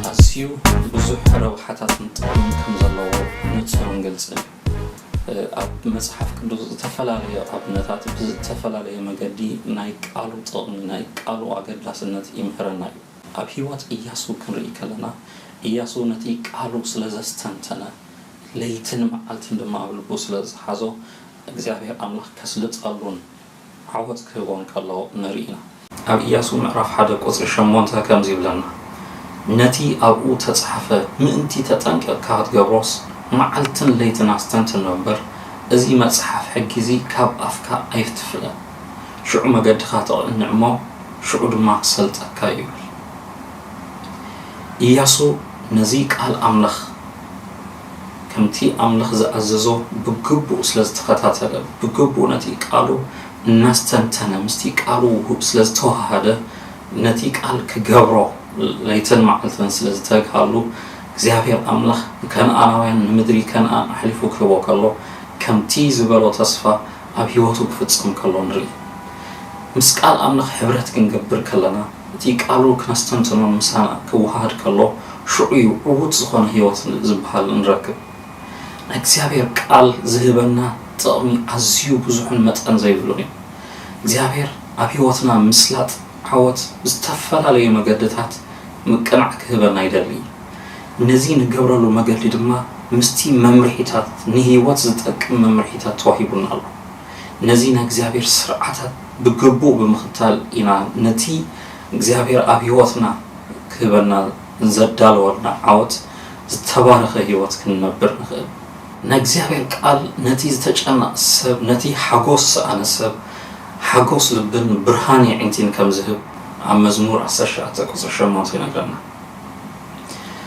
أسيو بزح روحات نطقم كم زلوا نتصرون جلسين أب مصحف كندوز تفلالي أبنتات بز تفلالي مجدي نايك قالو طقم نايك قالو أجد لسنة إمهرنا أب هيوات إياسو كنري كلنا إياسو نتي قالو سلزستنتنا ليتن معلتن دم أبلبو سلز حزو እግዚአብሔር አምላክ ከስልጣሉን ዓወት ከሆን ከለው ነሪና ኣብ ኢያሱ ምዕራፍ 1 ቁጥር 8 ከምዚ ይብለና ነቲ ኣብኡ ተጻሕፈ ምእንቲ ተጠንቀቅካ ትገብሮስ መዓልትን ለይትን አስተንትን ነበር እዚ መጽሐፍ ሕጊዚ ካብ ኣፍካ ኣይፍትፍለ ሽዑ መገድኻ ተቕንዕሞ ሽዑ ድማ ክሰልጠካ ይብል ኢያሱ ነዚ ቃል ኣምላኽ ከምቲ ኣምላኽ ዝኣዘዞ ብግቡእ ስለዝተኸታተለ ብግቡእ ነቲ ቃሉ እናስተንተነ ምስቲ ቃሉ ስለዝተዋሃደ ነቲ ቃል ክገብሮ ለይትን መዓልትን ስለዝተጋሉ እግዚአብሔር ኣምላኽ ከነዓናውያን ንምድሪ ከነዓን ኣሕሊፉ ክህቦ ከሎ ከምቲ ዝበሎ ተስፋ ኣብ ህይወቱ ክፍጽም ከሎ ንርኢ ምስ ቃል ኣምላኽ ሕብረት ክንገብር ከለና እቲ ቃሉ ክነስተንትኖ ምሳና ክወሃድ ከሎ ሽዑ ዕዉት ዝኾነ ህይወት ዝበሃል ንረክብ እግዚአብሔር ቃል ዝህበና ጥቕሚ ኣዝዩ ብዙሕን መጠን ዘይብሉን እዩ እግዚአብሔር ኣብ ህይወትና ምስላጥ ዓወት ዝተፈላለዩ መገድታት ምቅናዕ ክህበና ይደሊ ነዚ ንገብረሉ መገዲ ድማ ምስቲ መምርሒታት ንህይወት ዝጠቅም መምርሒታት ተዋሂቡና ኣሎ ነዚ ንእግዚአብሔር ስርዓታት ብግቡእ ብምኽታል ኢና ነቲ እግዚአብሔር ኣብ ህይወትና ክህበና ዘዳልወልና ዓወት ዝተባረኸ ህይወት ክንነብር ንኽእል نأجزاء قال نتيجة تجمع سب نتيجة حجوس أنا سب حجوس لبن برهاني عندين كم ذهب عم مزمور عسشة تكسر ما تينا قلنا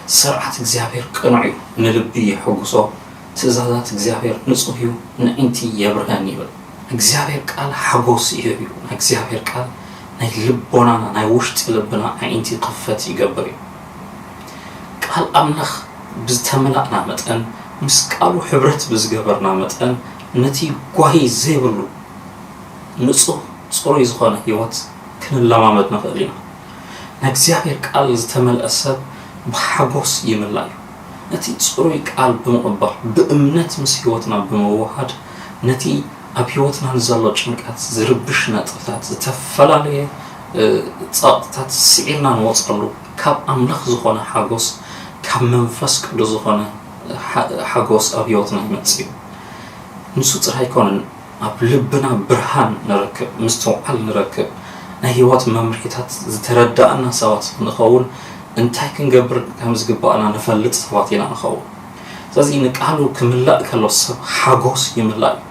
سرعة أجزاء قنعي نلبي حجوسه تزادات أجزاء نصهيو نأنتي يا برهاني بل أجزاء قال حجوس يهيو أجزاء قال نلبونا نوشت لبنا عندي قفتي قبري قال أملخ بزتملأنا متأن مسكالو حبرت بزجبرنا متأن نتي قوي زيبلو نصو صوري زخانة هيوات كن اللامامد نفقلنا نكزيابير قال زتمل أسب بحقوس يملايو نتي صوري قال بمقبح بأمنت مسيواتنا بموحد نتي أبيواتنا نزالو جنكات زربشنا تفتات زتفلالي تفتات سعيرنا نوصلو كاب أملخ زخانة حقوس كاب منفس كدو زخانة حقوس أبيوتنا يمسيو نسوت هيكون أبلبنا برهان نركب مستوعل نركب نهيوات ممرحيتات زتردأنا سوات نخول انتاي كنقبر كمز قبالنا نفلت سواتينا نخول زازي نقالو كملاء كالو السب حقوس يملاء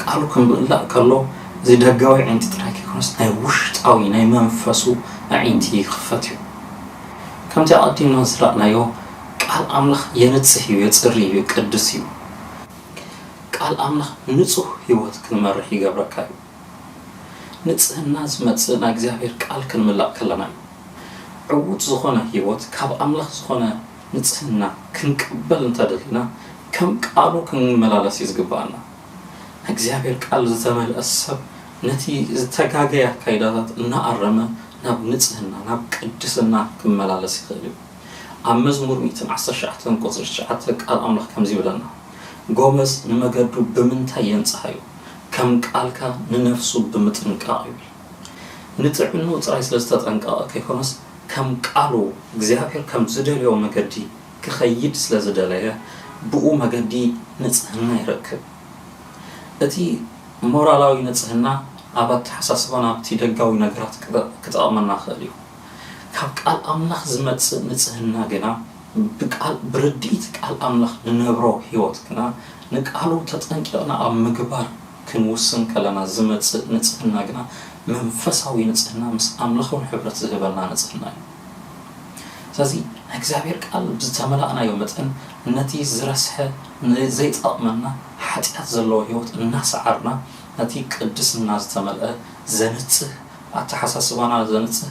قالو كملاء كالو زي دقاوي عندي تراكي كونس ناي وشت أوي ناي منفسو عندي خفتيو كم تقدم نزرقنا يو قال أملاخ ينتصحيو يتصريو يقدسيو قال أملاخ نصح هيوت كنمرح يقبركايو نصح الناس متصنا እግዚአብሔር ቃል ክንምላእ ከለና ዕውት ዝኾነ ህይወት ካብ ኣምላኽ ዝኾነ ንጽህና ክንቅበል እንተደሊና ከም ቃሉ ክንመላለስ ይዝግባና እግዚአብሔር ቃል ዝተመልአ ሰብ ነቲ ዝተጋገየ አካይዳታት እናኣረመ ናብ ንጽህና ናብ ቅድስና ክመላለስ ይኽእል እዩ ኣብ መዝሙር 119 ቁጥር 9 ቃል ኣምላኽ ከምዚ ይብለና ጎበዝ ንመገዱ ብምንታይ የንጽሐዩ ከም ቃልካ ንነፍሱ ብምጥንቃቅ ይብል ንጥዕኑ ጥራይ ስለዝተጠንቀቀ ከይኮነስ ከም ቃሉ እግዚአብሔር ከም ዝደልዮ መገዲ ክኸይድ ስለዝደለየ ብኡ መገዲ ንጽህና ይረክብ እቲ ሞራላዊ ንጽህና ኣብ ኣተሓሳስባና ኣብቲ ደጋዊ ነገራት ክጠቕመና ይኽእል እዩ ካብ ቃል ኣምላኽ ዝመጽእ ንጽህና ግና ብቃል ብርዲት ቃል ኣምላኽ ንነብሮ ህይወት ግና ንቃሉ ተጠንቂቕና ኣብ ምግባር ክንውስን ከለና ዝመጽእ ንጽህና ግና መንፈሳዊ ንጽህና ምስ ኣምላኽን ሕብረት ዝህበና ንጽህና እዩ ስለዚ እግዚአብሔር ቃል ዝተመላእናዮ መጠን ነቲ ዝረስሐ ዘይጠቕመና ሓጢኣት ዘለዎ ህይወት እናሰዓርና ነቲ ቅድስና ዝተመልአ ዘንጽህ ኣተሓሳስባና ዘንጽህ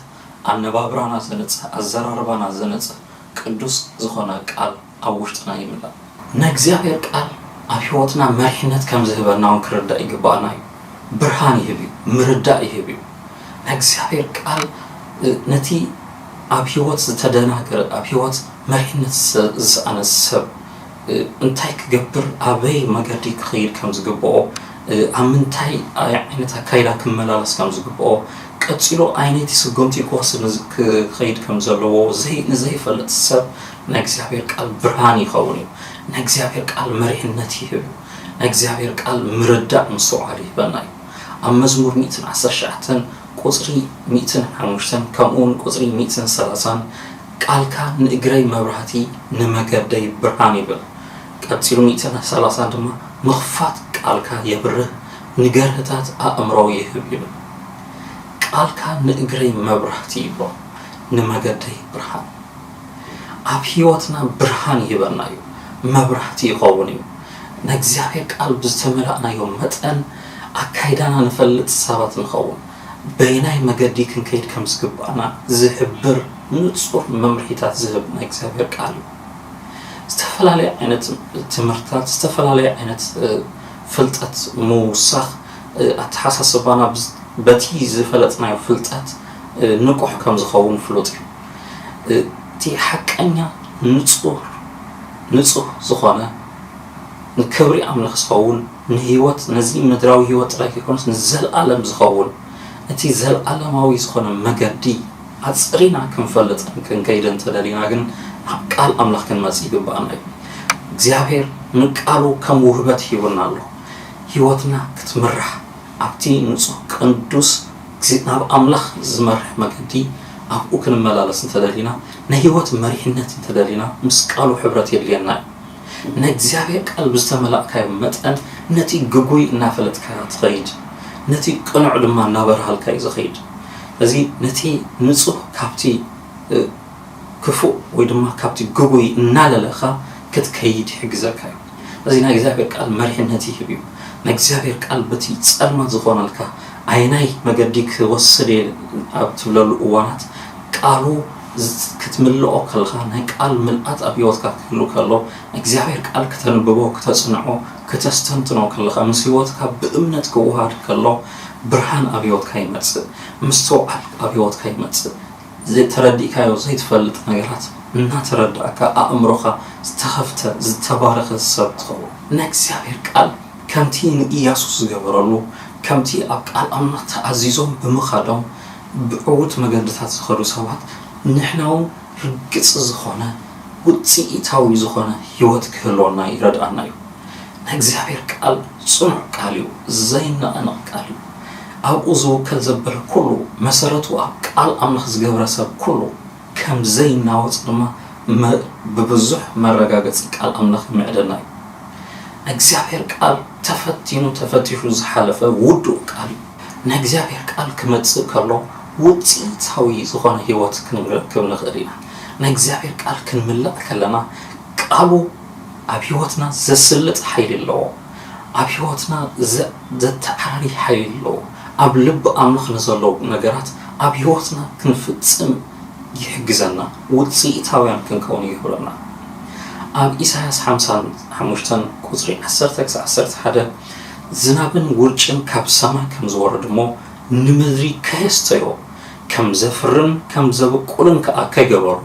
ኣነባብራና ዘንጽህ ኣዘራርባና ዘንጽህ ቅዱስ ዝኾነ ቃል ኣብ ውሽጥና ይምላእ ንእግዚአብሔር ቃል ኣብ ህይወትና መሪሕነት ከም ዝህበና ክርዳእ ይግባአና እዩ ብርሃን ይህብ እዩ ምርዳእ ይህብ እዩ እግዚአብሔር ቃል ነቲ ኣብ ህይወት ዝተደናገረ ኣብ ህይወት መሪሕነት ዝኣነሰብ እንታይ ክገብር ኣበይ መገዲ ክኸይድ ከም ዝግብኦ ኣብ ምንታይ ዓይነት ኣካይዳ ክመላለስ ከም ዝግብኦ ቀፂሎ ዓይነት ስጉምቲ ክወስድ ክኸይድ ከም ዘለዎ ንዘይፈልጥ ሰብ ናይ እግዚአብሔር ቃል ብርሃን ይኸውን እዩ ናይ እግዚአብሔር ቃል መሪሕነት ይህብ ናይ እግዚአብሔር ቃል ምርዳእ ምስተውዓል ይህበና እዩ ኣብ መዝሙር 119 ቁጽሪ 105 ከምኡን ቁጽሪ 130 ቃልካ ንእግረይ መብራህቲ ንመገደይ ብርሃን ይብል ቀፂሉ 130 ድማ ምኽፋት ቃልካ የብርህ ንገርህታት ኣእምሮ ይህብ ይብል ቃልካ ንእግረይ መብራህቲ ይብሎ ንመገደይ ብርሃን ኣብ ህይወትና ብርሃን ይህበና እዩ መብራህቲ ይኸውን እዩ ናይ እግዚአብሔር ቃል ብዝተመላእናዮ መጠን ኣካይዳና ንፈልጥ ሰባት ንኸውን በይናይ መገዲ ክንከይድ ከም ዝግባእና ዝሕብር ንጹር መምርሒታት ዝህብ ናይ እግዚአብሔር ቃል እዩ ዝተፈላለዩ ዓይነት ትምህርታት ዝተፈላለዩ ዓይነት ፍልጠት ምውሳኽ ኣተሓሳስባና በቲ ዝፈለጥናዮ ፍልጠት ንቁሕ ከም ዝኸውን ፍሉጥ እዩ እቲ ሓቀኛ ንጹህ ዝኾነ ንክብሪ ኣምልኽ ዝኸውን ንህይወት ነዚ ምድራዊ ህይወት ጥራይ ከይኮነስ ንዘለኣለም ዝኸውን እቲ ዘለኣለማዊ ዝኾነ መገዲ ኣፅሪና ክንፈልጥ ክንከይድ እንተደሊና ግን ኣብ ቃል ኣምላኽ ክንመጽእ ይግባአና እዩ እግዚአብሔር ንቃሉ ከም ውህበት ሂቡና ኣሎ ህይወትና ክትምራሕ ኣብቲ ንጹህ ቅዱስ ናብ ኣምላኽ ዝመርሕ መገዲ ኣብኡ ክንመላለስ እንተደሊና ናይ ህይወት መሪሕነት እንተደሊና ምስ ቃሉ ሕብረት የድልየና ናይ እግዚአብሔር ቃል ብዝተመላእካዮ መጠን ነቲ ግጉይ እናፈለጥካ ትኸይድ ነቲ ቅኑዕ ድማ እናበረሃልካ እዩ ዝኸይድ እዚ ነቲ ንጹህ ካብቲ ክፉእ ወይ ድማ ካብቲ ግጉይ እናለለኻ ክትከይድ ይሕግዘካ እዩ እዚ ናይ እግዚአብሔር ቃል መሪሕነት ይህብ እዩ ናይ እግዚአብሔር ቃል በቲ ጸልማት ዝኾነልካ ዓይናይ መገዲ ክወስድ ኣብ ትብለሉ እዋናት ቃሉ ክትምልኦ ከለኻ ናይ ቃል ምልኣት ኣብ ህይወትካ ክህሉ ከሎ እግዚአብሔር ቃል ከተንብቦ ከተጽንዖ ከተስተንትኖ ከለኻ ምስ ህይወትካ ብእምነት ክወሃድ ከሎ ብርሃን ኣብ ህይወትካ ይመጽእ ምስተውዓል ኣብ ህይወትካ ይመጽእ ዘይተረዲእካዮ ዘይትፈልጥ ነገራት እናተረዳእካ ኣእምሮኻ ዝተኸፍተ ዝተባረኸ ሰብ ትኸውን ናይ እግዚአብሔር ቃል ከምቲ ንኢያሱ ዝገበረሉ ከምቲ ኣብ ቃል ኣምላኽ ተኣዚዞም ብምኻዶም ብዕውት መገድታት ዝኸዱ ሰባት ንሕናውን ርግጽ ዝኾነ ውፅኢታዊ ዝኾነ ህይወት ክህልወና ይረድኣና እዩ ናይ እግዚአብሔር ቃል ጽኑዕ ቃል እዩ ዘይነቐነቕ ቃል እዩ ኣብኡ ዝውከል ዘበለ ኩሉ መሰረቱ ኣብ ቃል ኣምላኽ ዝገበረ ሰብ ኩሉ ከም ዘይናወፅ ድማ ብብዙሕ መረጋገፂ ቃል ኣምላኽ ይምዕደና እዩ እግዚአብሔር ቃል ተፈቲሹ ዝሓለፈ ውዱእ ቃል እዩ ናይ እግዚአብሔር ቃል ክመጽእ ከሎ ውፅኢታዊ ዝኾነ ህይወት ክንረክብ ንኽእል ኢና ናይ እግዚአብሔር ቃል ክንምላእ ከለና ቃሉ ኣብ ህይወትና ዘስልጥ ሓይሊ ኣለዎ ኣብ ህይወትና ዘተዓራሪ ሓይሊ ኣለዎ ኣብ ልቢ ኣምልኽ ንዘለዉ ነገራት ኣብ ህይወትና ክንፍጽም ይሕግዘና ውፅኢታውያን ክንከውን ይህብረና ኣብ ኢሳያስ 55 ቁጽሪ 10-11 ዝናብን ውርጭን ካብ ሰማይ ከም ዝወርድ እሞ ንምድሪ ከየስተዮ ከም ዘፍርን ከም ዘብቁልን ከዓ ከይገበሩ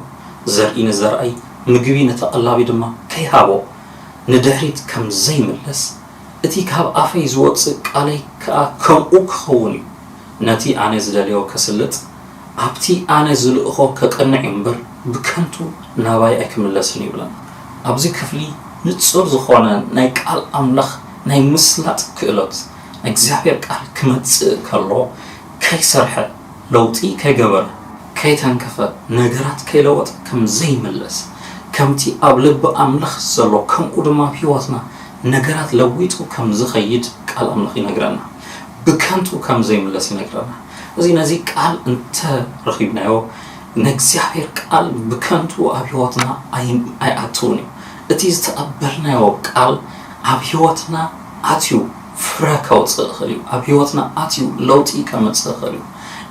ዘርኢ ንዘርኣይ ምግቢ ነተቐላቢ ድማ ከይሃቦ ንድሕሪት ከም ዘይምለስ እቲ ካብ ኣፈይ ዝወፅእ ቃለይ ከዓ ከምኡ ክኸውን እዩ ነቲ ኣነ ዝደልዮ ከስልጥ ኣብቲ ኣነ ዝልእኾ ከቀንዕ እምበር ብከንቱ ናባይ ኣይክምለስን ይብለና ኣብዚ ክፍሊ ንጹር ዝኾነ ናይ ቃል ኣምላኽ ናይ ምስላጥ ክእሎት እግዚአብሔር ቃል ክመጽእ ከሎ ከይሰርሐ ለውጢ ከይገበረ ከይተንከፈ ነገራት ከይለወጥ ከም ዘይምለስ ከምቲ ኣብ ልቢ ኣምላኽ ዘሎ ከምኡ ድማ ህይወትና ነገራት ለዊጡ ከም ዝኸይድ ቃል ኣምላኽ ይነግረና ብከንቱ ከም ዘይምለስ ይነግረና እዚ ነዚ ቃል እንተረኺብናዮ ንእግዚአብሔር ቃል ብከንቱ ኣብ ህይወትና ኣይኣትውን እዩ እቲ ዝተቐበልናዮ ቃል ኣብ ህይወትና ኣትዩ ፍረ ከውፅእ ይኽእል እዩ ኣብ ህይወትና ኣትዩ ለውጢ ከመጽእ ይኽእል እዩ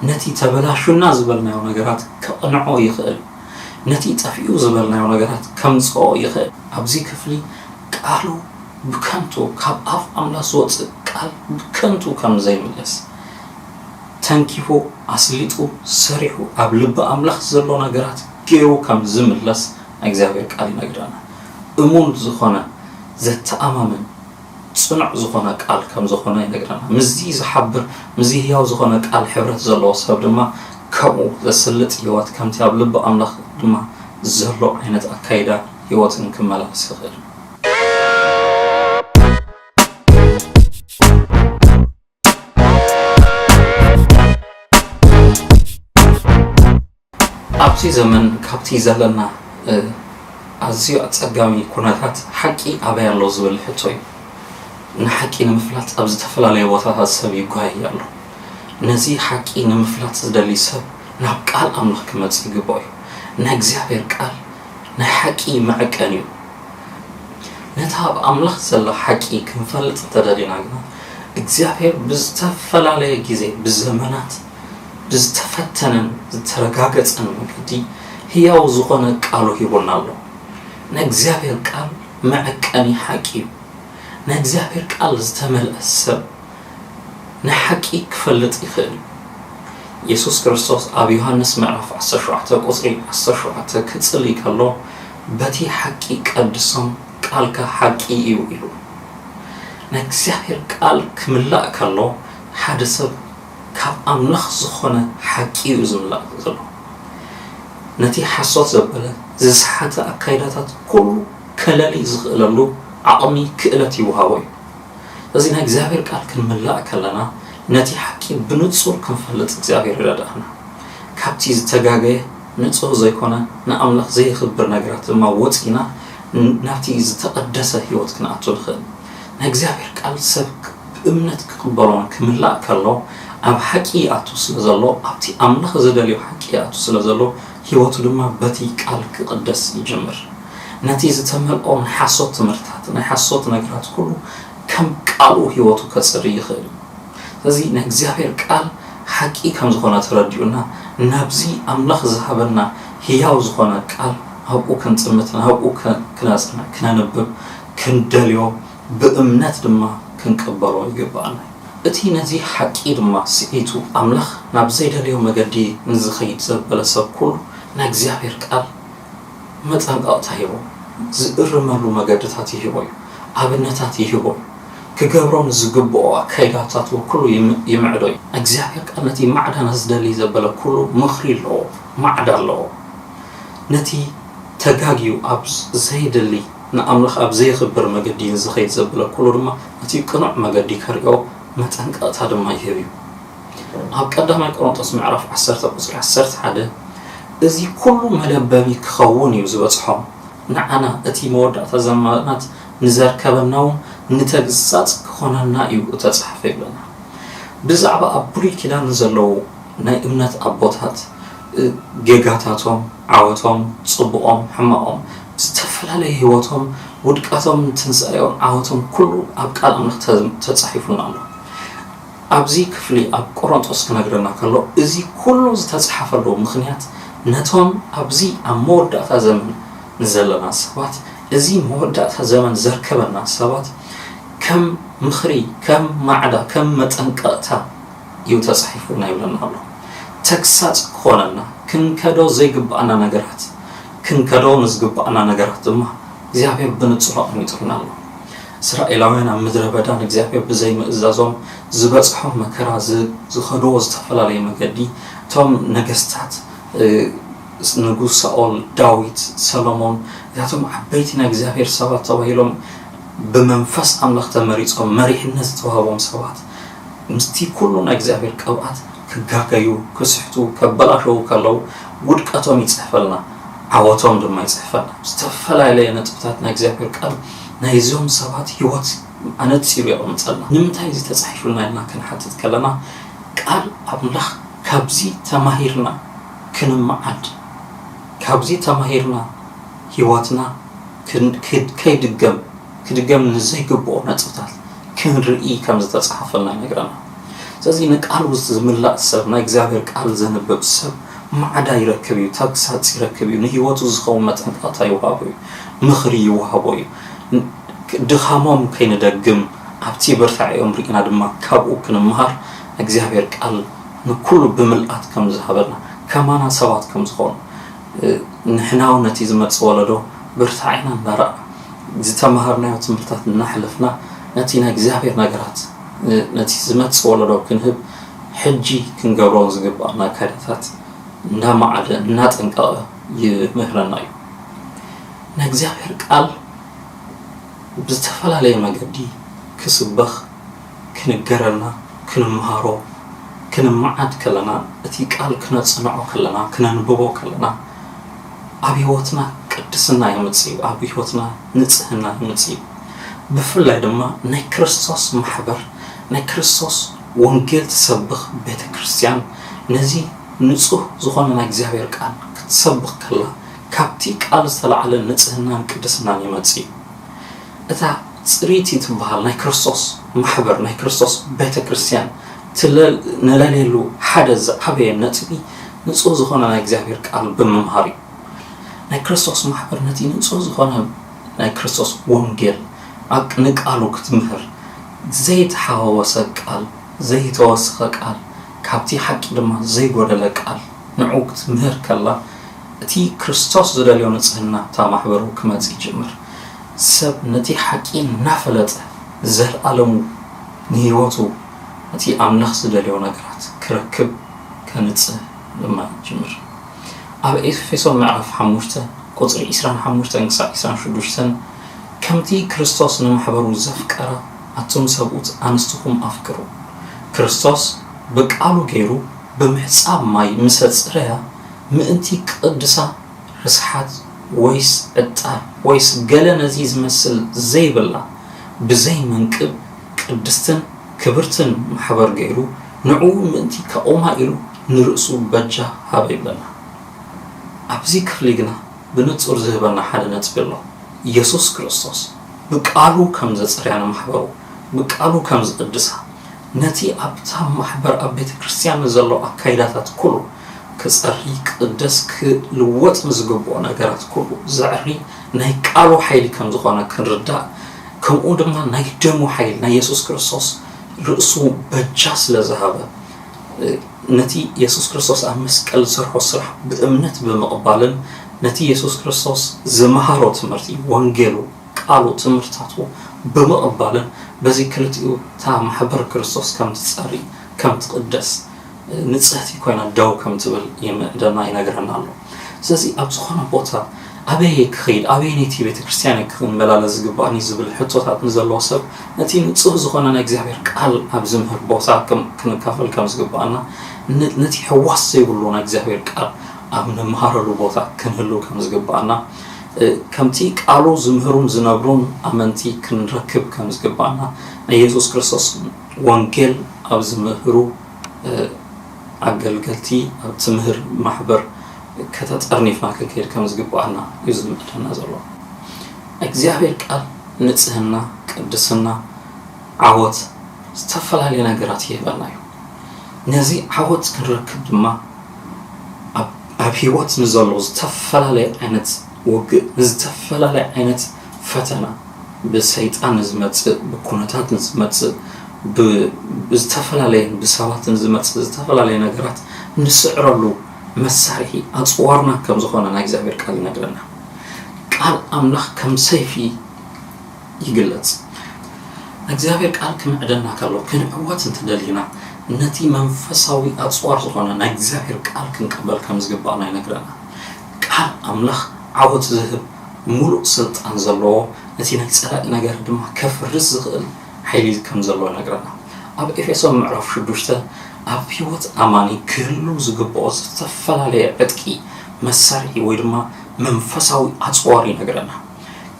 ነቲ ተበላሹና ዝበልናዮ ነገራት ከቕንዖ ይኽእል ነቲ ጠፊኡ ዝበልናዮ ነገራት ከምጽኦ ይኽእል ኣብዚ ክፍሊ ቃሉ ብከንቱ ካብ ኣፍ ኣምላኽ ዝወፅእ ቃል ብከንቱ ከም ዘይምለስ ተንኪፎ አስሊጡ ሰሪሑ ኣብ ልብ ኣምላኽ ዘሎ ነገራት ገይሩ ከም ዝምለስ እግዚአብሔር ቃል ይነግረናል። እሙን ዝኾነ ዘተኣማምን ጽኑዕ ዝኾነ ቃል ከም ዝኾነ ይነግረናል። ምዚ ዝሓብር ምዚ ህያው ዝኾነ ቃል ሕብረት ዘለዎ ሰብ ድማ ከምኡ ዘስልጥ ህይወት ከምቲ ኣብ ልብ ኣምላኽ ድማ ዘሎ ዓይነት ኣካይዳ ህይወትን ክመላለስ ይኽእል። ኣብዚ ዘመን ካብቲ ዘለና ኣዝዩ ኣጸጋሚ ኩነታት ሓቂ ኣበይ ኣሎ ዝብል ሕቶ እዩ። ንሓቂ ንምፍላጥ ኣብ ዝተፈላለየ ቦታታት ሰብ ይጓይ ኣሎ። ነዚ ሓቂ ንምፍላጥ ዝደሊ ሰብ ናብ ቃል ኣምላኽ ክመጽእ ይግባእ እዩ። ናይ እግዚአብሔር ቃል ናይ ሓቂ መዐቀን እዩ። ነታ ኣብ ኣምላኽ ዘሎ ሓቂ ክንፈልጥ ተደሊና ግና እግዚአብሔር ብዝተፈላለየ ግዜ ብዘመናት ብዝተፈተነን ዝተረጋገፀን መገዲ ህያው ዝኾነ ቃሉ ሂቡና ኣሎ። ናይ እግዚአብሔር ቃል መዐቀኒ ሓቂ እዩ። ናይ እግዚአብሔር ቃል ዝተመልአ ሰብ ናይ ሓቂ ክፈልጥ ይኽእል። ኢየሱስ ክርስቶስ ኣብ ዮሐንስ ምዕራፍ 17 ቁጽሪ 17 ክጽልይ ከሎ በቲ ሓቂ ቀድሶም ቃልካ ሓቂ እዩ ኢሉ። ናይ እግዚአብሔር ቃል ክምላእ ከሎ ሓደ ሰብ ካብ ኣምላኽ ዝኾነ ሓቂ እዩ ዝምላእ ዘሎ። ነቲ ሓሶት ዘበለ ዝስሓተ ኣካይዳታት ኩሉ ከለሊ ዝኽእለሉ ዓቕሚ ክእለት ይወሃቦ እዩ። እዚ ናይ እግዚአብሔር ቃል ክንምላእ ከለና ነቲ ሓቂ ብንጹር ክንፈልጥ እግዚአብሔር ይረዳእና። ካብቲ ዝተጋገየ ንጹህ ዘይኮነ ንኣምላኽ ዘይኽብር ነገራት ድማ ወፂና ናብቲ ዝተቐደሰ ህይወት ክንኣቱ ንኽእል። ናይ እግዚአብሔር ቃል ሰብ ብእምነት ክቕበሎን ክምላእ ከሎ ኣብ ሓቂ ኣቱ ስለ ዘሎ ኣብቲ ኣምላኽ ዝደልዮ ሓቂ ኣቱ ስለ ዘሎ ህይወቱ ድማ በቲ ቃል ክቕደስ ይጅምር። ነቲ ዝተመልኦ ናይ ሓሶት ትምህርታት ናይ ሓሶት ነገራት ኩሉ ከም ቃሉ ህይወቱ ከጽሪ ይኽእል። ስለዚ ናይ እግዚአብሔር ቃል ሓቂ ከም ዝኾነ ተረዲኡና ናብዚ ኣምላኽ ዝሃበና ህያው ዝኾነ ቃል ኣብኡ ክንጽምትና ኣብኡ ክነጽና ክነንብብ ክንደልዮ ብእምነት ድማ ክንቀበሎ ይግባአና። እቲ ነዚ ሓቂ ድማ ስኢቱ ኣምላኽ ናብ ዘይደልዮ መገዲ ንዝኸይድ ዘበለ ሰብ ኩሉ ናይ እግዚአብሔር ቃል መጠንቀቕታ ሂቦ ዝእርመሉ መገድታት ይሂቦ እዩ። ኣብነታት ይሂቦ እዩ። ክገብሮም ዝግብኦ ኣካይዳታት ኩሉ ይምዕዶ እዩ። እግዚአብሔር ቃል ነቲ ማዕዳና ዝደሊ ዘበለ ኩሉ ምኽሪ ኣለዎ፣ ማዕዳ ኣለዎ። ነቲ ተጋጊዩ ኣብ ዘይደሊ ንኣምላኽ ኣብ ዘይኽብር መገዲ ዝኸይድ ዘበለ ኩሉ ድማ ነቲ ቅኑዕ መገዲ ከሪኦ መጠንቀቕታ ድማ ይህብ እዩ። ኣብ ቀዳማይ ቆሮንቶስ ምዕራፍ 10 ቁጽሪ 11 እዚ ኩሉ መለበቢ ክኸውን እዩ ዝበጽሖም ንዓና እቲ መወዳእታ ዘመናት ንዘርከበናውን ንተግሳጽ ክኾነና እዩ ተጻሕፈ ይብለና። ብዛዕባ ኣብ ብሉይ ኪዳን ዘለዉ ናይ እምነት ኣቦታት ጌጋታቶም፣ ዓወቶም፣ ጽቡቖም፣ ሕማቖም ዝተፈላለየ ህይወቶም ውድቀቶም ትንሣኤዮም ዓወቶም ኩሉ ኣብ ቃል ኣምላኽ ተጻሒፉና ኣሎ። ኣብዚ ክፍሊ ኣብ ቆሮንቶስ ክነግረና ከሎ እዚ ኩሉ ዝተጻሕፈሉ ምኽንያት ነቶም ኣብዚ ኣብ መወዳእታ ዘመን ዘለና ሰባት እዚ መወዳእታ ዘመን ዘርከበና ሰባት ከም ምኽሪ ከም ማዕዳ ከም መጠንቀቕታ እዩ ተጻሒፉና ይብለና ኣሎ። ተግሳጽ ክኾነና ክንከዶ ዘይግባአና ነገራት ክንከዶ ንዝግባአና ነገራት ድማ እግዚአብሔር ብንጹር ኣቕሚጡልና ኣሎ። እስራኤላውያን ኣብ ምድረ በዳ እግዚአብሔር ብዘይምእዛዞም ዝበጽሖም መከራ ዝኸድዎ ዝተፈላለየ መገዲ እቶም ነገስታት ንጉስ ሳኦል፣ ዳዊት፣ ሰሎሞን እዚኣቶም ዓበይቲ ናይ እግዚአብሔር ሰባት ተባሂሎም ብመንፈስ ኣምላኽ ተመሪጾም መሪሕነት ዝተዋሃቦም ሰባት ምስቲ ኩሉ ናይ እግዚአብሔር ቅብኣት ክጋገዩ ክስሕቱ ከበላሸው ከለው ውድቀቶም ይጽሕፈልና ዓወቶም ድማ ይጽሕፈልና። ዝተፈላለዩ ነጥብታት ናይ እግዚአብሔር ቃል ናይዞም ሰባት ህይወት ኣነጺሩ የቕምጸልና። ንምንታይ እዚ ተጻሒፉልና ኢልና ክንሓትት ከለና ቃል ኣምላኽ ካብዚ ተማሂርና ክንመዓድ ካብዚ ተማሂርና ህይወትና ክድገም ንዘይግብኦ ነጥብታት ክንርኢ ከም ዝተጻሕፈልና ይነግረና። ስለዚ ንቃል ዝምላእ ሰብ ናይ እግዚአብሔር ቃል ዘንብብ ሰብ ማዕዳ ይረክብ እዩ፣ ተግሳጽ ይረክብ እዩ፣ ንህይወቱ ዝኸውን መጠንቀቕታ ይወሃቦ እዩ፣ ምኽሪ ይወሃቦ እዩ። ድኻሞም ከይንደግም ኣብቲ ብርታዕዮም ርኢና ድማ ካብኡ ክንምሃር እግዚአብሔር ቃል نكل بملأت كم زهبنا كمان سبات كم زخون نحنا ونتيجة متصولدو برتعينا نرى زتمهرنا وتمرتات نحلفنا نتينا إجزابير نجارات نتيجة متصولدو كنهب حجي كنجبرون زجبنا كارثات نام على نات انقاء يمهرنا نجزابير قال بزتفعل عليه مجدي كسبخ كنجرنا كنمهارو كنمعد كلنا أتي قال كنتصنعو كلنا كننببو كلنا أبيوتنا قدسنا يمتصيب أبيوتنا نصحنا يمتصيب بفلاي دما ناي كريستوس محبر ناي كريستوس وانجيل تسبخ بيت كريستيان نزي نصح زخوننا እግዚአብሔር ቃል ክትሰብኽ ከላ ካብቲ ቃል ዝተለዓለ ንጽህና ቅድስና ይመጽእ እታ ጽሪቲ ትበሃል ናይ ክርስቶስ ማሕበር ናይ ክርስቶስ ቤተ ክርስቲያን ነለሌሉ ሓደ ዘዓበየ ነጥቢ ንጹህ ዝኾነ ናይ እግዚአብሔር ቃል ብምምሃር ናይ ክርስቶስ ማሕበር ነቲ ንጹህ ዝኾነ ናይ ክርስቶስ ወንጌል ንቃሉ ክትምህር ዘይተሓዋወሰ ቃል ዘይተወሰኸ ቃል ካብቲ ሓቂ ድማ ዘይጎደለ ቃል ንዑ ክትምህር ከላ እቲ ክርስቶስ ዝደልዮ ንጽህና እታ ማሕበሩ ክመጽእ ይጅምር ሰብ ነቲ ሓቂ እናፈለጠ ዘለዓለሙ ንህይወቱ እቲ ኣምልኽ ዝደልዮ ነገራት ክረክብ ከንጽህ ድማ ይጅምር ኣብ ኤፌሶን ምዕራፍ 5 ቁጽሪ 25 ክሳብ 26 ከምቲ ክርስቶስ ንማሕበሩ ዘፍቀረ ኣቶም ሰብኡት ኣንስትኩም ኣፍቅሩ ክርስቶስ በቃሉ ገይሩ በመሕጻብ ማይ ምሰጽረያ ምእንቲ ቅድሳ ርስሓት ወይስ ዕጣር ወይስ ገለ ነዚ ዝመስል ዘይብላ ብዘይ መንቅብ ቅድስትን ክብርትን ማሕበር ገይሩ ንዑ ምእንቲ ከኦማ ኢሉ ንርእሱ በጃ ሃበ ይብለና ኣብዚ ክፍሊ ግና ብንጹር ዝህበና ሓደ ነጥቢ ኣሎ ኢየሱስ ክርስቶስ በቃሉ ከም ዘጽርያና ማሕበሩ በቃሉ ከም ዝቅድሳ ነቲ ኣብታ ማሕበር ኣብ ቤተ ክርስቲያን ዘሎ ኣካይዳታት ኩሉ ክጸሪ ቅደስ ክልወጥ ዝግብኦ ነገራት ኩሉ ዘዕሪ ናይ ቃሉ ሓይሊ ከም ዝኾነ ክንርዳእ ከምኡ ድማ ናይ ደሙ ሓይሊ ናይ ኢየሱስ ክርስቶስ ርእሱ በጃ ስለ ዝሃበ ነቲ ኢየሱስ ክርስቶስ ኣብ መስቀል ዝሰርሖ ስራሕ ብእምነት ብምቕባልን ነቲ ኢየሱስ ክርስቶስ ዝመሃሮ ትምህርቲ ወንጌሉ ቃሉ ትምህርታቱ ብምቕባልን በዚ ክልቲኡ ታ ማሕበር ክርስቶስ ከም ትጸሪ ከም ትቅደስ ንጽህቲ ኮይና ደው ከም ትብል የምዕደና ይነግረና ኣሎ ስለዚ ኣብ ዝኾነ ቦታ ኣበይ ክኸይድ ኣበይ ነቲ ቤተ ክርስቲያን ክመላለስ ዝግባእኒ ዝብል ሕቶታት ንዘለዎ ሰብ ነቲ ንጹህ ዝኾነ ናይ እግዚአብሔር ቃል ኣብ ዝምህር ቦታ ክንካፈል ከም ዝግባእና ነቲ ሕዋስ ዘይብሉ ናይ እግዚአብሔር ቃል ኣብ ንመሃረሉ ቦታ ክንህሉ ከም ዝግባእና ከምቲ ቃሉ ዝምህሩን ዝነብሩን ኣመንቲ ክንረክብ ከም ዝግባእና ናይ ኢየሱስ ክርስቶስ ወንጌል ኣብ ዝምህሩ ኣገልገልቲ ኣብ ትምህር ማሕበር ከተጠርኒፍና ክንከይድ ከም ዝግባእና እዩ ዝምዕደና ዘሎ እግዚአብሔር ቃል ንጽህና ቅድስና ዓወት ዝተፈላለዩ ነገራት ይህበና እዩ ነዚ ዓወት ክንረክብ ድማ ኣብ ህይወት ንዘሎ ዝተፈላለዩ ዓይነት وجه نزتفلا لا عينت فتنة بسيطان نزمت بكونتات نزمت بزتفلا لا بسوات نزمت بزتفلا لا نجارات نسعر له مسارحي أصورنا كم زخنا نجزابير قال نجرنا قال أملاخ كم سيفي يقلت نجزابير قال كم عدنا كله كن قوات تدلينا نتي منفساوي أصور زخنا نجزابير قال كن قبل كم زقبانا نجرنا قال أملاخ عود ذهب ملء سلطان زلوا نتي نكسرق نجار دم كف الرزق حيلي كم زلوا نجرنا أب إفسون معرف شو دوشته أب يوت أماني كله زقباز تفلا لي عتكي مساري ويدما منفساوي أصواري نجرنا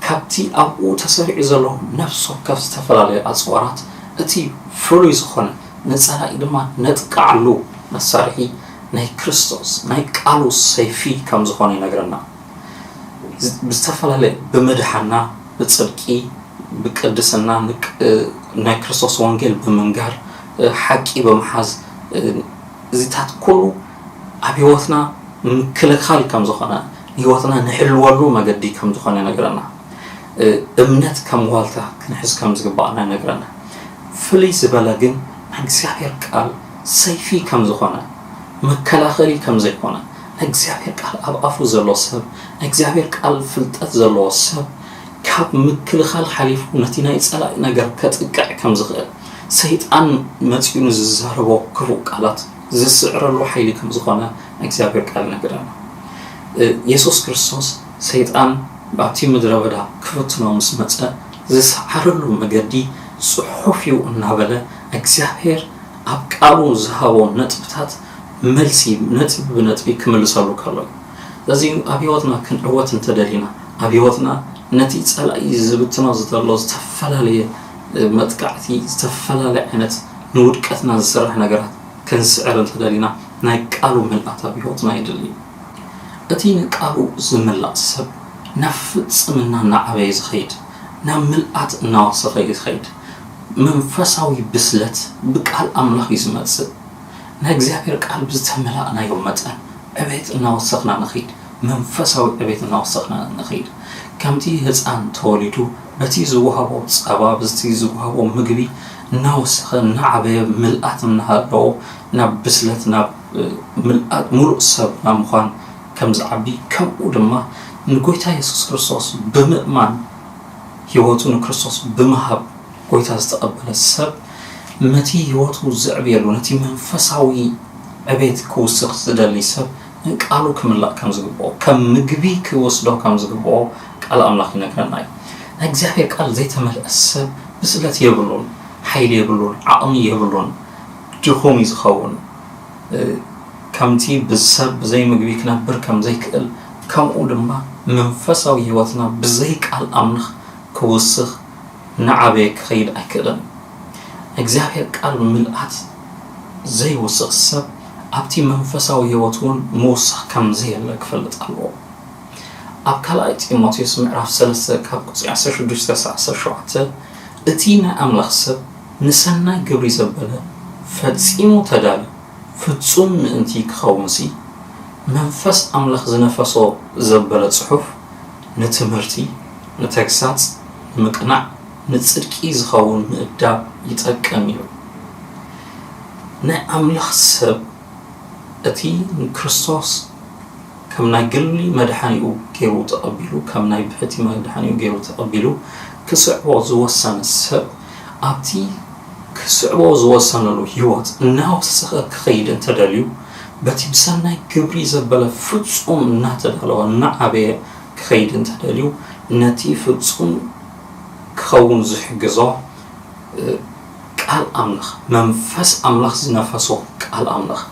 كابتي أبو تسرع زلوا نفسه كف تفلا لي أصوارات أتي فلوس خنا نسرق دم نتقعلو مساري ناي كريستوس ناي قالو سيفي كم زخوني نجرنا بستفعله بمدحنا بتصدقي بقدسنا ناي كريستوس وانجيل بمنجار حقي بمحاز زيتات كله أبيوتنا كل كم زخنا يوتنا نحلولو ما قدي كم زخنا نجرنا أمنت كم والتا كنحس كم زقبانا نجرنا فليس بلاجن عن سحر قال سيفي كم زخانة مكلاخري كم زيخانة እግዚአብሔር ቃል ኣብ ኣፉ ዘሎ ሰብ እግዚአብሔር ቃል ፍልጠት ዘለዎ ሰብ ካብ ምክልኻል ሓሊፉ ነቲ ናይ ጸላኢ ነገር ከጥቅዕ ከም ዝኽእል ሰይጣን መጽዩን ዝዛረቦ ክፉእ ቃላት ዝስዕረሉ ሓይሊ ከም ዝኾነ እግዚአብሔር ቃል ነገረና ኢየሱስ ክርስቶስ ሰይጣን ባቲ ምድረ በዳ ክፍትኖ ምስ መጸ ዝሰዓረሉ መገዲ ጽሑፍ እዩ እናበለ እግዚአብሔር ኣብ ቃሉ ዝሃቦ ነጥብታት መልሲ ነጥብ በነጥብ ክምልሰሉ ከሎ ስለዚህ አብዮትና ክንዕወት እንተደሊና አብዮትና ነቲ ጸላኢ ዝብትኖ ዘሎ ዝተፈላለየ መጥቃዕቲ ዝተፈላለየ አይነት ንውድቀትና ዝስራሕ ነገራት ክንስዕር እንተደሊና ናይ ቃሉ መልአት አብዮትና ይደሊ እቲ ቃሉ ዝምላእ ሰብ ናፍጽምና ናዓበይ ዝኸይድ ናብ መልአት እናወሰኸ ይኸይድ መንፈሳዊ ብስለት በቃል አምላኽ ይዝመጽእ ናይ እግዚአብሔር ቃል ብዝተመላእና ይወመጠን እቤት እናወሰኽና ንኸይድ መንፈሳዊ እቤት እናወሰኽና ንኸይድ ከምቲ ህፃን ተወሊዱ በቲ ዝወሃቦ ጸባ በቲ ዝወሃቦ ምግቢ እናወሰኸ ናዓበየ መልአት እናሃለዎ ናብ ብስለት ናብ መልአት ሙሉእ ሰብ ናብ ምዃን ከም ዝዓቢ ከምኡ ድማ ንጎይታ ኢየሱስ ክርስቶስ ብምእማን ህይወቱ ንክርስቶስ ብምሃብ ጎይታ ዝተቐበለ ሰብ ነቲ ህይወቱ ዝዕብየሉ ነቲ መንፈሳዊ ዕቤት ክውስኽ ዝደሊ ሰብ ቃሉ ክምላእ ከም ዝግብኦ ከም ምግቢ ክወስዶ ከም ዝግብኦ ቃል አምላኽ ይነግረና እዩ እግዚአብሔር ቃል ዘይተመልአ ሰብ ብስለት የብሉን ሓይሊ የብሉን ዓቕሚ የብሉን ድኹም ይዝኸውን ከምቲ ብሰብ ብዘይ ምግቢ ክነብር ከም ዘይክእል ከምኡ ድማ መንፈሳዊ ህይወትና ብዘይ ቃል አምላኽ ክውስኽ ንዓበየ ክኸይድ ኣይክእልን እግዚአብሔር ቃል መልአት ዘይወስኽ ሰብ ኣብቲ መንፈሳዊ ህይወቱን መውስኽ ከም ዘየለ ክፈልጥ ኣለዎ ኣብ ካልኣይ ጢሞቴዎስ ምዕራፍ 3 ካብ ቁጽሪ 16-17 እቲ ናይ ኣምላኽ ሰብ ንሰናይ ግብሪ ዘበለ ፈጺሙ ተዳለ ፍጹም ምእንቲ ክኸውንሲ መንፈስ ኣምላኽ ዝነፈሶ ዘበለ ጽሑፍ ንትምህርቲ ንተግሳጽ ንምቅናዕ ንጽድቂ ዝኸውን ምእዳብ ይጠቅም እዩ ናይ ኣምላኽ ሰብ እቲ ክርስቶስ ከም ናይ ግሊ መድኃኒኡ ገይሩ ተቐቢሉ ከም ናይ ብሕቲ መድኃኒኡ ገይሩ ተቐቢሉ ክስዕቦ ዝወሰነ ሰብ ኣብቲ ክስዕቦ ዝወሰነሉ ህይወት እናወሰኸ ክኸይድ እንተደልዩ በቲ ብሰናይ ግብሪ ዘበለ ፍጹም እናተዳለወ እናዓበየ ክኸይድ እንተደልዩ ነቲ ፍጹም ክኸውን ዝሕግዞ ቃል አምላኽ መንፈስ አምላኽ ዝነፈሶ ቃል አምላኽ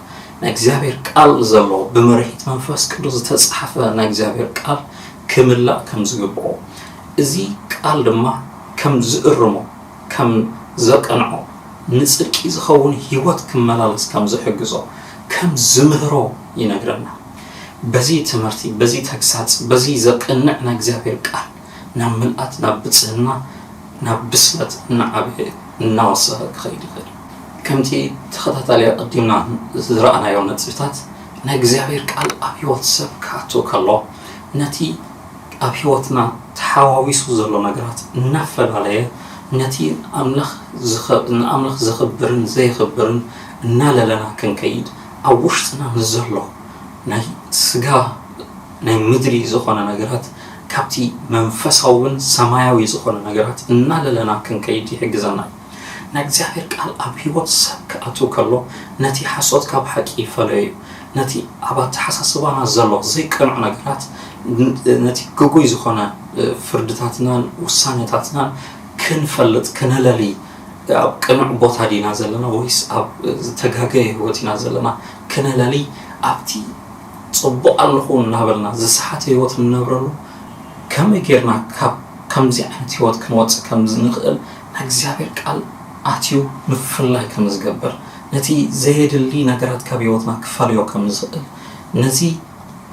ናይ እግዚአብሔር ቃል ዘሎ ብምርሒት መንፈስ ቅዱስ ዝተጻሕፈ ናይ እግዚአብሔር ቃል ክምላእ ከም ዝግብኦ እዚ ቃል ድማ ከም ዝእርሞ ከም ዘቀንዖ ንጽድቂ ዝኸውን ህይወት ክመላለስ ከም ዝሕግዞ ከም ዝምህሮ ይነግረና በዚ ትምህርቲ በዚ ተግሳጽ በዚ ዘቀንዕ ናይ እግዚአብሔር ቃል ናብ መልአት ናብ ብጽህና ናብ ብስለት ናዓበየ እናወሰኸ ክኸይድ ይኽእል ከምቲ ተኸታታሊ ቀዲምና ዝረኣናዮም ነጥብታት ናይ እግዚአብሔር ቃል ኣብ ህይወት ሰብ ክኣቱ ከሎ ነቲ ኣብ ህይወትና ተሓዋዊሱ ዘሎ ነገራት እናፈላለየ ነቲ ኣምላኽ ዝኽብርን ዘይኽብርን እናለለና ክንከይድ ኣብ ውሽጥና ንዘሎ ናይ ስጋ ናይ ምድሪ ዝኾነ ነገራት ካብቲ መንፈሳውን ሰማያዊ ዝኾነ ነገራት እናለለና ክንከይድ ይሕግዘና ናይ እግዚአብሔር ቃል ኣብ ህይወት ሰብ ክኣቱ ከሎ ነቲ ሓሶት ካብ ሓቂ ይፈለዩ ነቲ ኣብ ኣተሓሳስባና ዘሎ ዘይቀንዑ ነገራት ነቲ ግጉይ ዝኾነ ፍርድታትናን ውሳኔታትናን ክንፈልጥ ክነለሊ ኣብ ቅኑዕ ቦታ ዲና ዘለና ወይስ ኣብ ዝተጋገየ ህይወት ኢና ዘለና ክነለሊ ኣብቲ ጽቡቕ ኣለኹ እናበልና ዝሰሓተ ህይወት ንነብረሉ ከመይ ጌርና ከምዚ ዓይነት ህይወት ክንወፅእ ከም ዝንኽእል ናይ እግዚአብሔር ቃል ኣትዩ ምፍላይ ከም ዝገብር ነቲ ዘየድሊ ነገራት ካብ ህይወትና ክፈልዮ ከም ዝኽእል ነዚ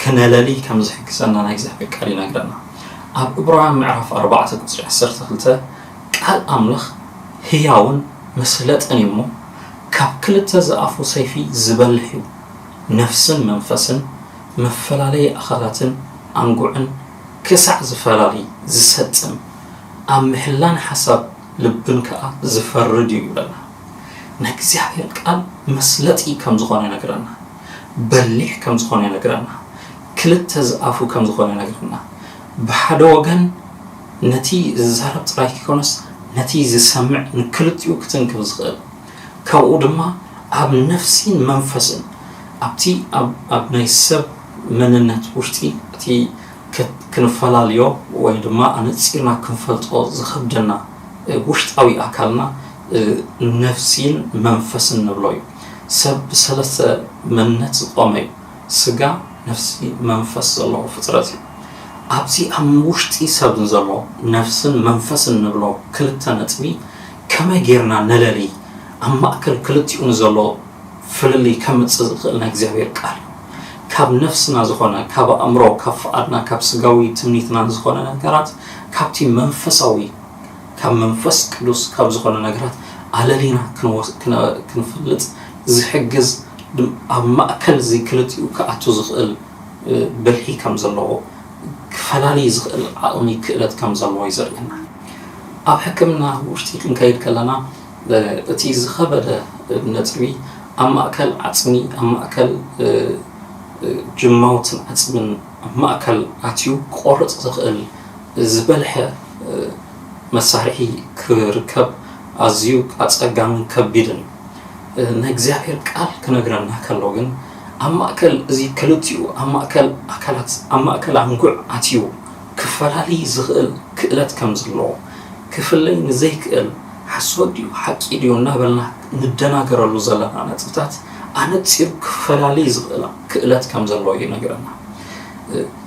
ክነለሊ ከም ዝሕግዘና ናይ እግዚአብሔር ቃል ይነግረና ኣብ ዕብራውያን ምዕራፍ 4 ቁጽሪ 12 ቃል ኣምላኽ ህያውን መስለጥን እሞ ካብ ክልተ ዝኣፉ ሰይፊ ዝበልሕ እዩ ነፍስን መንፈስን መፈላለየ ኣኻላትን ኣንጉዕን ክሳዕ ዝፈላለይ ዝሰጥም ኣብ ምሕላን ሓሳብ ልብን ከዓ ዝፈርድ ይብለና نكزيابير قال مسلتي كم زخونه نغرنا بليح كم زخونه نغرنا كلت زافو كم زخونه نغرنا بحد وغن نتي زرب طراي كونس نتي زسمع نكلتيو كتنكب زخل كاو دما اب نفسين منفسن ابتي اب نيسب مننت وشتي تي كنفلاليو ወይ ድማ አንጽርና ክንፈልጦ ዝخبደና ውሽጣዊ አካልና ነፍሲን መንፈስን ንብሎዩ ሰብ ሰለስተ መንነት ዝቆመዩ ስጋ ነፍሲ መንፈስ ዘሎ ፍጥረት ኣብዚ ኣብ ውሽጢ ሰብ ዘሎ ነፍስን መንፈስን ንብሎ ክልተ ነጥቢ ከመይ ጌርና ነለሊ ኣብ ማእከል ክልቲኡን ዘሎ ፍልሊ ከምጽእ ዝኽእል ናይ እግዚአብሔር ቃል كاب نفسنا زخونة كاب أمره كاب فقدنا كاب سجاوي تمنيتنا زخونة نجارات كاب تي منفسوي كاب منفس كدوس كاب زخونة نجارات على لينا كنفلت زحجز أما أكل زي كلتي وكأتو زغل بالحي كم زلوا فلالي زغل عقمي كلت كم زلوا يزرقنا أب حكمنا وشتي كنكيد كلنا تي زخبر النتبي أما أكل عصمي أما أكل جماوتن عصبن ماكل اتيو قرص زخل زبلح مسارحي كركب ازيو اصقام كبيدن نغزابير قال كنغرنا كلوغن اماكل زي كلتيو اماكل اكلات اماكل انغع اتيو كفلالي زخل كلت كمزلو كفلين زي كل حسوديو حقيديو نابلنا ندناغرلو زلنا نصفات أنا تصير كفلالي زغلا كألات كم زلوا ينقرنا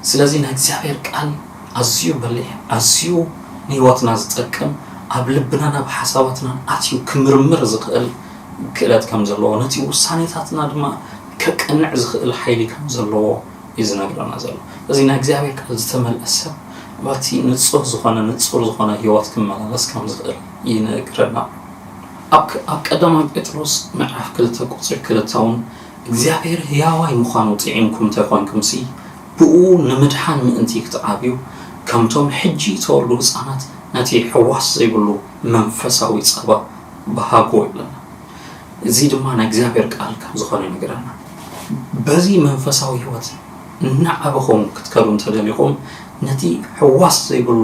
سلازين هكذا قال أزيو بليه أزيو نيواتنا زتركم قبلبنا بحساباتنا أتيو كمرمر زغل كألات كم زلوا نتيو سانيتاتنا دما كقنع زغل حيلي كم زلوا يزنقرنا زلوا لازين هكذا قال زتمل أسب باتي نتصور زخانة هيوات كمالا بس كم زغل ينقرنا أقدم بطرس معرف كلتا قصر كلتاون እግዚአብሔር ያዋይ ምዃኑ ጥዒምኩም ተኾንኩም ሲ ብኡ ንምድሓን ምእንቲ ክትዓብዩ ከምቶም ሕጂ ተወልዱ ህፃናት ነቲ ሕዋስ ዘይብሉ መንፈሳዊ ጸባ በሃጎ ይብለና እዚ ድማ ናይ እግዚአብሔር ቃል ከም ዝኾነ ይነግረና በዚ መንፈሳዊ ህይወት ንዓበኹም ክትከዱን ተደሊኹም ነቲ ሕዋስ ዘይብሉ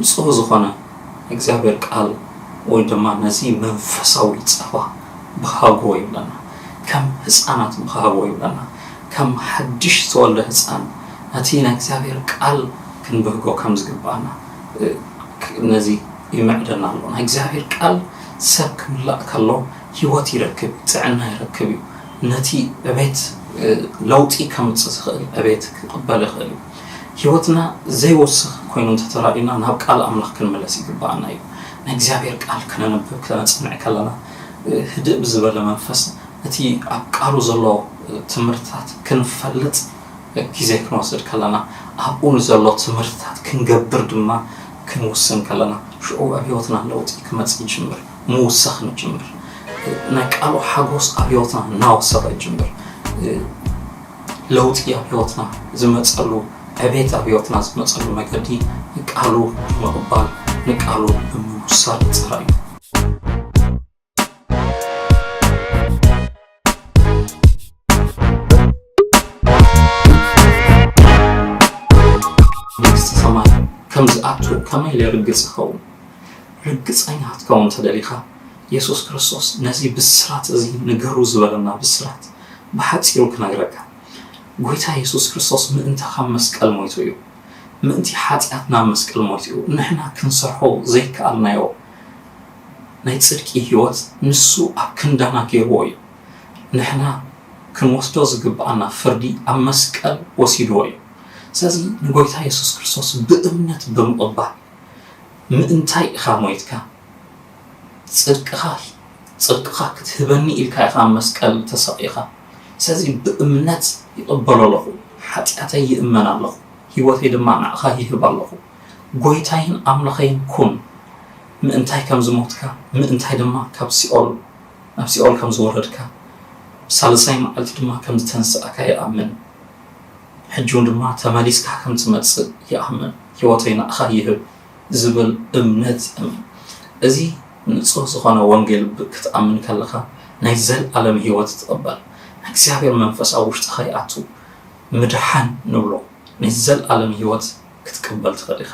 ንጹህ ዝኾነ እግዚአብሔር ቃል ወይ ድማ ነዚ መንፈሳዊ ጸባ በሃጎ ይብለና كم هسانات مخابو يبلنا كم حدش تولد هسان هتينا እግዚአብሔር ቃል كنبهجو كم زقبانا نزي يمعدنا الله እግዚአብሔር ቃል سب كملا كله هيوت يركب تعنا يركب نتي بيت لوطي كم تصخل بيت قبل خلي هيوتنا زي وسخ كوينو تتراينا نهب قال املاح كنملس يقبانا እግዚአብሔር ቃል كننبب كنسمع كلنا هدئ بزبل منفس أتي أبقارو زلو تمرتات كنفلت كيزي كنوصل كلنا أبون زلو تمرتات كنقبر دما كنوصن كلنا شعو أبيوتنا لوتي كمتسي جمر موسخ نجمر نكالو حاقوس أبيوتنا ناوصر جمر لوتي أبيوتنا زمتسألو أبيت أبيوتنا زمتسألو مقدي نكالو مقبال نكالو موسر ترايو كم زعتو كم يلي رجس خون رجس أين هتكون تدليخا يسوع كريستوس نزي بسرات زي نجارو زبالنا بسرات بحد يروك نجركا قويتها يسوع كريستوس من أنت خمس كلماتيو من أنت حاتياتنا مس كلماتيو نحنا كنصرحو زي كألنا يو نيتصير كي هيوت نسو أكندنا كيروي نحنا كنوصلو زقبانا فردي أمسكال وسيدوي سازي نقولتها يسوع كريستوس بأمنة بمقبع مأنتاي خامويتك صدقها كتهبني إلكا خامسكال تساقيخا سازي بأمنة يقبل الله حتى يأمن الله هيوتي دماء نعخا يهب الله قويتاين أملخين كون مأنتاي كم زموتك مأنتاي دماء كبسيول كم زوردك سالساي معلت دماء كم تنسأك يأمن حجون دما تماليس كحكم تمتص يا أحمد هواتينا أخايهم زبل أمنت أمن أزي ንጹህ ዝኾነ ወንጌል ክትኣምን ከለኻ ናይ ዘለዓለም ህይወት ትቕበል። እግዚአብሔር መንፈስ ኣብ ውሽጥኻ ይኣቱ ምድሓን ንብሎ ናይ ዘለዓለም ህይወት ክትቅበል ትኽእል ኢኻ።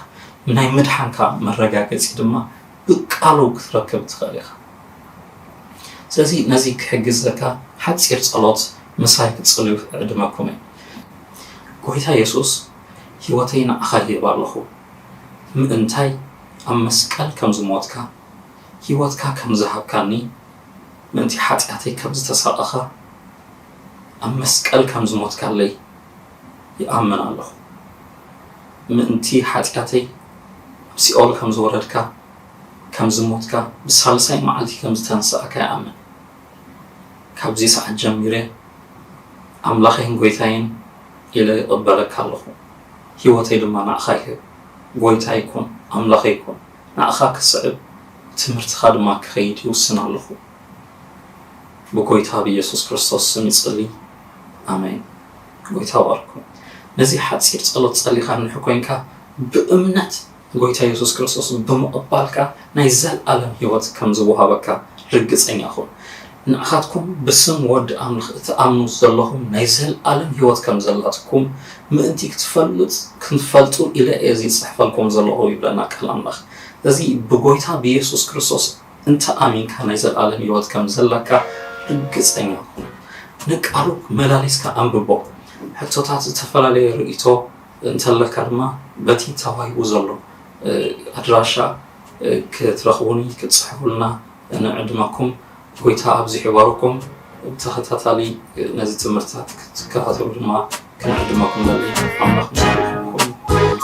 ናይ ምድሓንካ መረጋገፂ ድማ ብቃሉ ክትረክብ ትኽእል ኢኻ። ስለዚ ነዚ ክሕግዘካ ሓፂር ጸሎት ምሳይ ክትጽልዩ ዕድመኩም እየ። ጎይታ ኢየሱስ ህይወተይ ንዓኻ ይህብ ኣለኹ። ምእንታይ ኣብ መስቀል ከም ዝሞትካ ህይወትካ ከም ዝሃብካኒ ምእንቲ ሓጢኣተይ ከም ዝተሰቐኻ ኣብ መስቀል ከም ዝሞትካለይ ይኣምን ኣለኹ። ምእንቲ ሓጢኣተይ ኣብ ሲኦል ከም ዝወረድካ ከም ዝሞትካ ብሳልሳይ መዓልቲ ከም ዝተንስኣካ ይኣምን። ካብዚ ሰዓት ጀሚረ ኣምላኸይን ጎይታይን ኢለ ይቕበለካ ኣለኹ። ህይወተይ ድማ ንዓኻ ይህብ። ጎይታ ይኩን ኣምላኸይ ይኩን ንዓኻ ክስዕብ ትምህርትኻ ድማ ክኸይድ ይውስን ኣለኹ። ብጎይታ ብኢየሱስ ክርስቶስ ስም ይጽሊ ኣሜን። ጎይታ ባርኩ። ነዚ ሓፂር ጸሎት ጸሊኻ ንሕኮይንካ ብእምነት ጎይታ ኢየሱስ ክርስቶስ ብምቕባልካ ናይ ዘለዓለም ህይወት ከም ዝወሃበካ ርግጸኛኹን። ንኣኻትኩም ብስም ወዲ ኣምላኽ እትኣምኑ ዘለኹም ናይ ዘለዓለም ህይወት ከም ዘላትኩም ምእንቲ ክትፈልጡ ኢለ እየ ዝፅሕፈልኩም ዘለኹ ይብለና ቃል ኣምላኽ። እዚ ብጎይታ ብኢየሱስ ክርስቶስ እንተ ኣሚንካ ናይ ዘለዓለም ህይወት ከም ዘለካ ርግጸኛ ሁን። ንቃሉ መላሊስካ አንብቦ። ሕቶታት ዝተፈላለየ ርእይቶ እንተለካ ድማ በቲ ተዋሂቡ ዘሎ ኣድራሻ ክትረኽቡኒ ክትፅሕፉልና ንዕድመኩም። ጎይታ ኣብዚ ይባርኩም። ተኸታታሊ ነዚ ትምህርትታት ክትከታተሉ ድማ ክንዕድመኩም ዘለይ ኣምላኽ ምስለኩም።